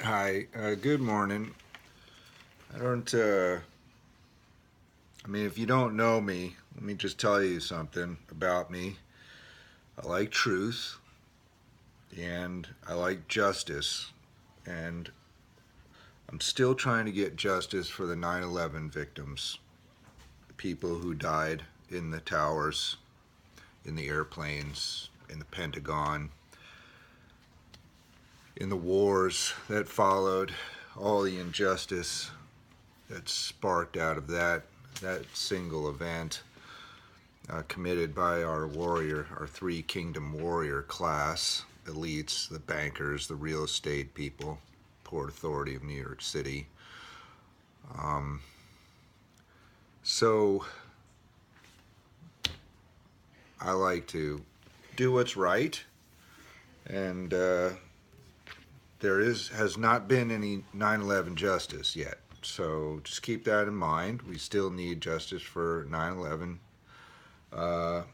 Hi, good morning. I don't, if you don't know me, let me just tell you something about me. I like truth and I like justice, and I'm still trying to get justice for the 9/11 victims, the people who died in the towers, in the airplanes, in the Pentagon, in the wars that followed, all the injustice that sparked out of that single event. Committed by our three kingdom warrior class elites, the bankers, the real estate people, Port Authority of New York City. Um, so I like to do what's right, and there has not been any 9/11 justice yet. So just keep that in mind. We still need justice for 9/11. Uh,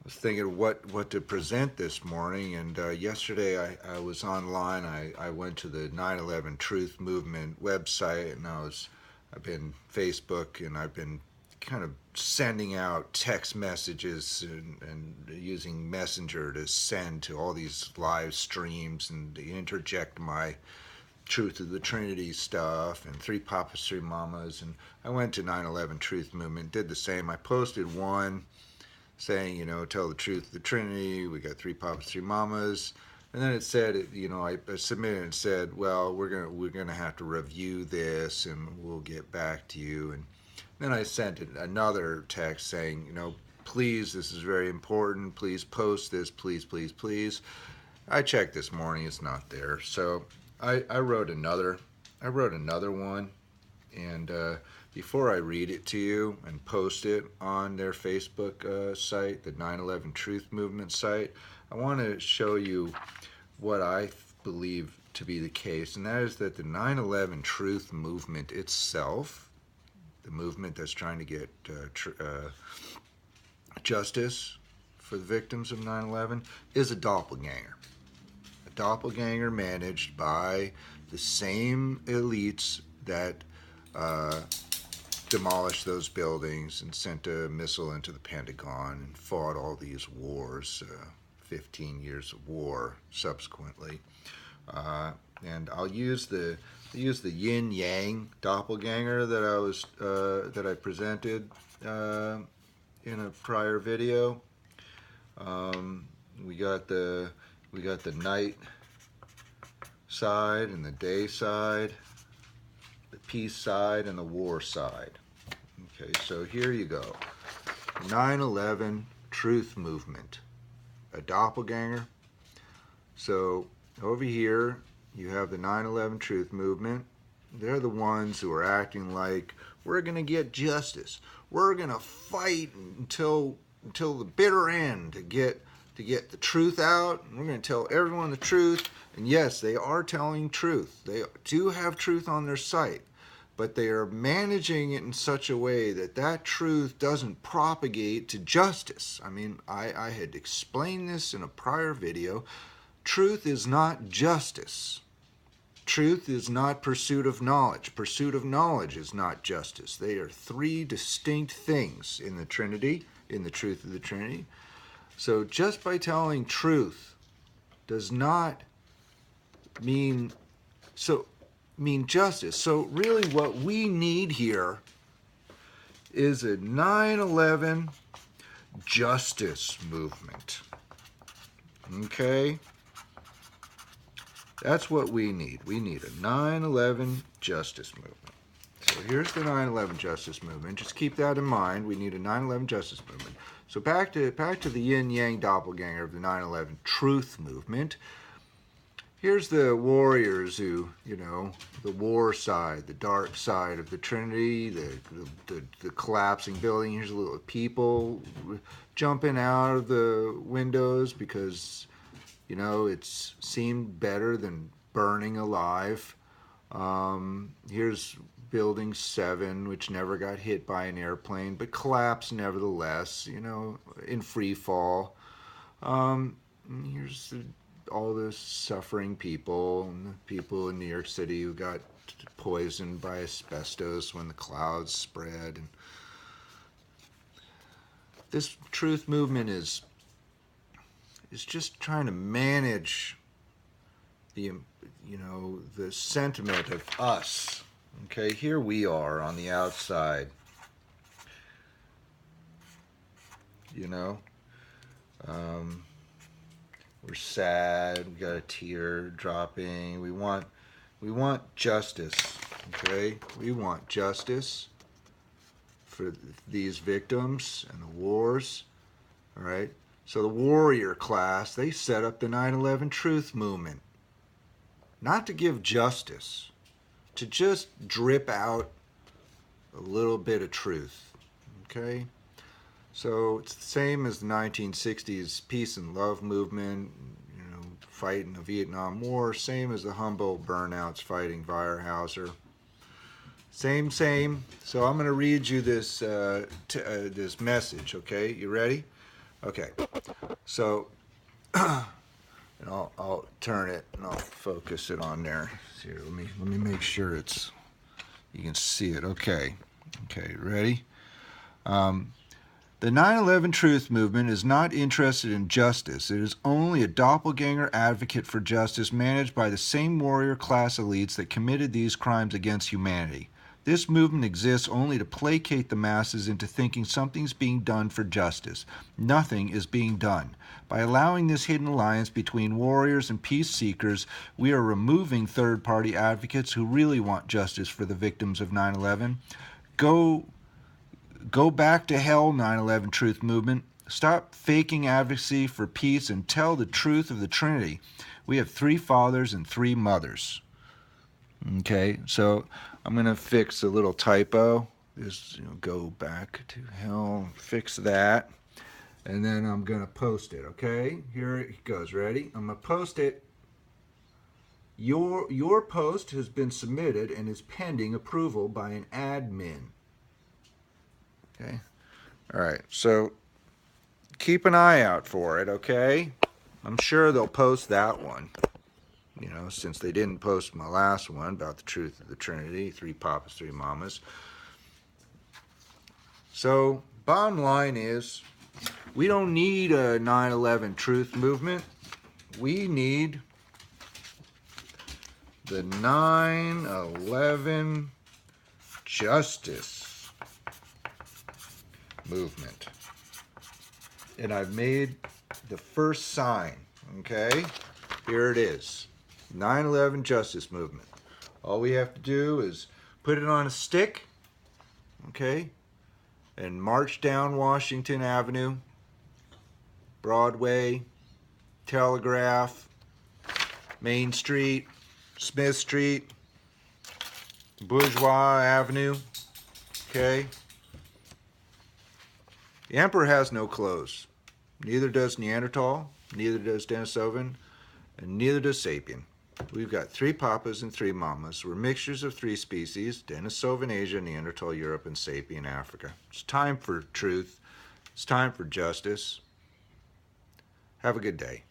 was thinking what to present this morning, and yesterday I was online. I went to the 9/11 Truth Movement website, and I've been Facebook, and I've been kind of sending out text messages and using Messenger to send to all these live streams and to interject my Truth of the Trinity stuff and Three Papas, Three Mamas. And I went to 9/11 Truth Movement, did the same. I posted one saying, tell the truth of the Trinity. We got three papas, three mamas, and then it said, I submitted and said, well, we're gonna have to review this, and we'll get back to you. And then I sent another text saying, please, this is very important. Please post this, please, please, please. I checked this morning; it's not there. So I wrote another. I wrote another one, and before I read it to you and post it on their Facebook site, the 9/11 Truth Movement site, I want to show you what I believe to be the case, and that is that the 9/11 Truth Movement itself, the movement that's trying to get justice for the victims of 9/11, is a doppelganger. A doppelganger managed by the same elites that uh, demolished those buildings and sent a missile into the Pentagon and fought all these wars, 15 years of war subsequently. And I'll use the yin yang doppelganger that I presented in a prior video. Um, we got the night side and the day side, the peace side and the war side. Okay, so here you go. 9/11 Truth Movement, a doppelganger. So over here you have the 9/11 Truth Movement. They're the ones who are acting like we're going to get justice. We're going to fight until the bitter end to get the truth out. We're going to tell everyone the truth. And yes, they are telling truth. They do have truth on their site, but they are managing it in such a way that that truth doesn't propagate to justice. I had explained this in a prior video. Truth is not justice. Truth is not pursuit of knowledge. Pursuit of knowledge is not justice. They are three distinct things in the Trinity, in the truth of the Trinity. So just by telling truth does not mean justice. So really what we need here is a 9/11 justice movement. Okay? That's what we need. We need a 9/11 justice movement. So here's the 9/11 justice movement. Just keep that in mind. We need a 9/11 justice movement. So back to the yin yang doppelganger of the 9/11 truth movement. Here's the warriors who, the war side, the dark side of the Trinity, the collapsing building. Here's a little people jumping out of the windows because it seemed better than burning alive. Here's Building 7, which never got hit by an airplane, but collapsed nevertheless, in free fall. Here's the all the suffering people and the people in New York City who got poisoned by asbestos when the clouds spread. And this truth movement is just trying to manage the the sentiment of us. Okay, here we are on the outside. We're sad. We got a tear dropping. We want justice. Okay, we want justice for these victims and the wars. All right. So the warrior class, they set up the 9/11 Truth Movement, not to give justice, to just drip out a little bit of truth. Okay. So it's the same as the 1960s peace and love movement, fighting the Vietnam War, same as the Humboldt burnouts fighting Weyerhaeuser. Same. So I'm going to read you this this message, okay? You ready? Okay. So and I'll turn it and I'll focus it on there. Here, let me make sure you can see it. Okay, ready? The 9/11 Truth Movement is not interested in justice. It is only a doppelganger advocate for justice managed by the same warrior class elites that committed these crimes against humanity. This movement exists only to placate the masses into thinking something's being done for justice. Nothing is being done. By allowing this hidden alliance between warriors and peace seekers, we are removing third-party advocates who really want justice for the victims of 9/11. Go back to hell, 9/11 Truth Movement. Stop faking advocacy for peace and tell the truth of the Trinity. We have 3 fathers and 3 mothers. Okay, so I'm going to fix a little typo. Just go back to hell, fix that, and then I'm going to post it, okay? Here it goes. Ready? I'm going to post it. Your post has been submitted and is pending approval by an admin. Okay. All right. So keep an eye out for it, okay? I'm sure they'll post that one. Since they didn't post my last one about the truth of the Trinity, 3 papas, 3 mamas. So, bottom line is, we don't need a 9/11 Truth Movement. We need the 9/11 Justice Movement. And I've made the first sign, okay? Here it is. 9/11 Justice Movement. All we have to do is put it on a stick, okay? And march down Washington Avenue, Broadway, Telegraph, Main Street, Smith Street, Bourgeois Avenue, okay? The Emperor has no clothes. Neither does Neanderthal, neither does Denisovan, and neither does Sapien. We've got 3 papas and 3 mamas. We're mixtures of 3 species: Denisovan Asia, Neanderthal Europe, and Sapien Africa. It's time for truth. It's time for justice. Have a good day.